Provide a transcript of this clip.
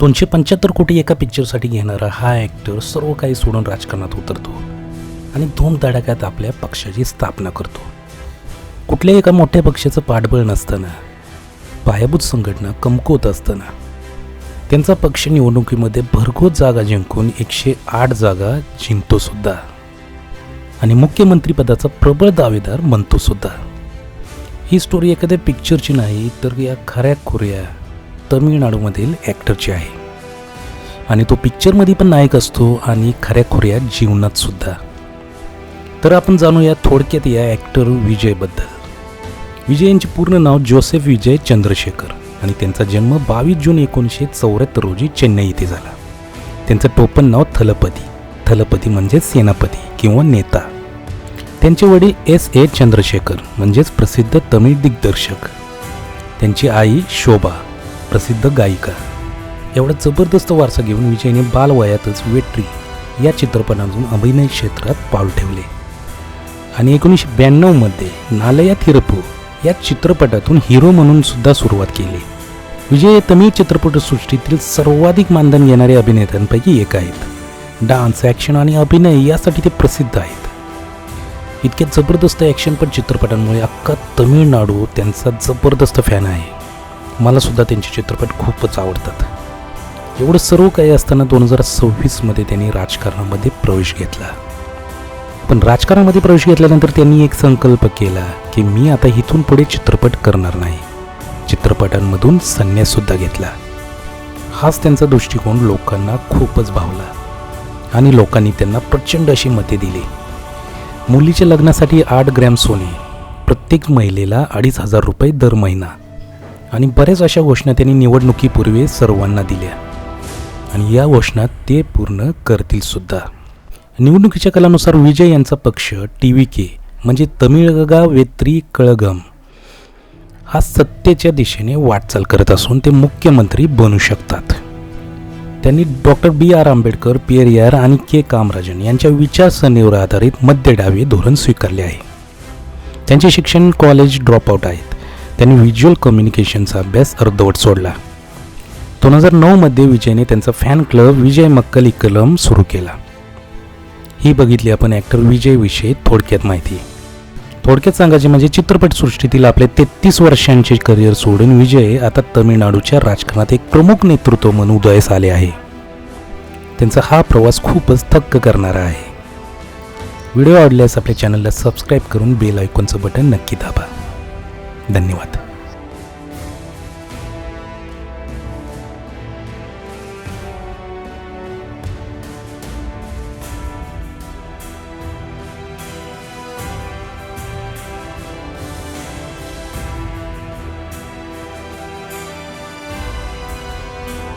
275 कोटी एका पिक्चरसाठी घेणारा हा ॲक्टर सर्व काही सोडून राजकारणात उतरतो आणि धूमधडाक्यात आपल्या पक्षाची स्थापना करतो. कुठल्याही एका मोठ्या पक्षाचं पाठबळ नसताना, पायाभूत संघटना कमकुवत असताना त्यांचा पक्ष निवडणुकीमध्ये भरघोस जागा जिंकून 108 जागा जिंकतो सुद्धा आणि मुख्यमंत्रीपदाचा प्रबळ दावेदार बनतो सुद्धा. ही स्टोरी एखाद्या पिक्चरची नाही तर या खऱ्याखुऱ्या तमिळनाडूमधील ॲक्टरची आहे आणि तो पिक्चरमध्ये पण नायक असतो आणि खऱ्याखुऱ्या जीवनात सुद्धा. तर आपण जाणूया थोडक्यात या ॲक्टर विजयबद्दल. विजय यांचे पूर्ण नाव जोसेफ विजय चंद्रशेखर आणि त्यांचा जन्म 22 जून 1974 रोजी चेन्नई येथे झाला. त्यांचं टोपण नाव थलपती. थलपती म्हणजे सेनापती किंवा नेता. त्यांचे वडील S.A. चंद्रशेखर म्हणजेच प्रसिद्ध तमिळ दिग्दर्शक. त्यांची आई शोभा प्रसिद्ध गायिका. एवढा जबरदस्त वारसा घेऊन विजयने बालवयातच वेट्री या चित्रपटातून अभिनय क्षेत्रात पाऊल ठेवले आणि 1992मध्ये नालया थिरपू या चित्रपटातून हिरो म्हणून सुद्धा सुरुवात केली. विजय हे तमिळ चित्रपटसृष्टीतील सर्वाधिक मानधन घेणारे अभिनेत्यांपैकी एक आहेत. डान्स, ॲक्शन आणि अभिनय यासाठी ते प्रसिद्ध आहेत. इतक्या जबरदस्त ॲक्शनपट चित्रपटांमुळे अख्खा तमिळनाडू त्यांचा जबरदस्त फॅन आहे. मला सुद्धा त्यांचे चित्रपट खूपच आवडतात. एवढं सर्व काही असताना 2026मध्ये त्यांनी राजकारणामध्ये प्रवेश घेतला. पण राजकारणामध्ये प्रवेश घेतल्यानंतर त्यांनी एक संकल्प केला की मी आता इथून पुढे चित्रपट करणार नाही. चित्रपटांमधून संन्याससुद्धा घेतला. हाच त्यांचा दृष्टिकोन लोकांना खूपच भावला आणि लोकांनी त्यांना प्रचंड अशी मते दिली. मुलीच्या लग्नासाठी 8 ग्रॅम सोने, प्रत्येक महिलेला 2,500 रुपये दर महिना आणि बऱ्याच अशा घोषणा त्यांनी निवडणुकीपूर्वी सर्वांना दिल्या आणि या घोषणा ते पूर्ण करतील सुद्धा. निवडणुकीच्या कालानुसार विजय यांचा पक्ष TVK म्हणजे तमिळगा वेत्री कळगम हा सत्तेच्या दिशेने वाटचाल करत असून ते मुख्यमंत्री बनू शकतात. त्यांनी डॉक्टर B.R. आंबेडकर, पेरियार आणि K. कामराजन यांच्या विचारसरणीवर आधारित मध्य डावे धोरण स्वीकारले आहे. त्यांचे शिक्षण कॉलेज ड्रॉपआउट आहेत. त्यांनी व्हिज्युअल कम्युनिकेशनचा अभ्यास अर्धवट सोडला. 2009मध्ये विजयने त्यांचा फॅन क्लब विजय मक्कली कलम सुरू केला. ही बघितली आपण ॲक्टर विजयविषयी थोडक्यात माहिती. थोडक्यात सांगायचे म्हणजे चित्रपटसृष्टीतील आपले 33 वर्षांचे करिअर सोडून विजय आता तमिळनाडूच्या राजकारणात एक प्रमुख नेतृत्व म्हणून उदयास आले आहे. त्यांचा हा प्रवास खूपच थक्क करणारा आहे. व्हिडिओ आवडल्यास आपल्या चॅनलला सबस्क्राईब करून बेल आयकॉनचं बटन नक्की दाबा. धन्यवाद.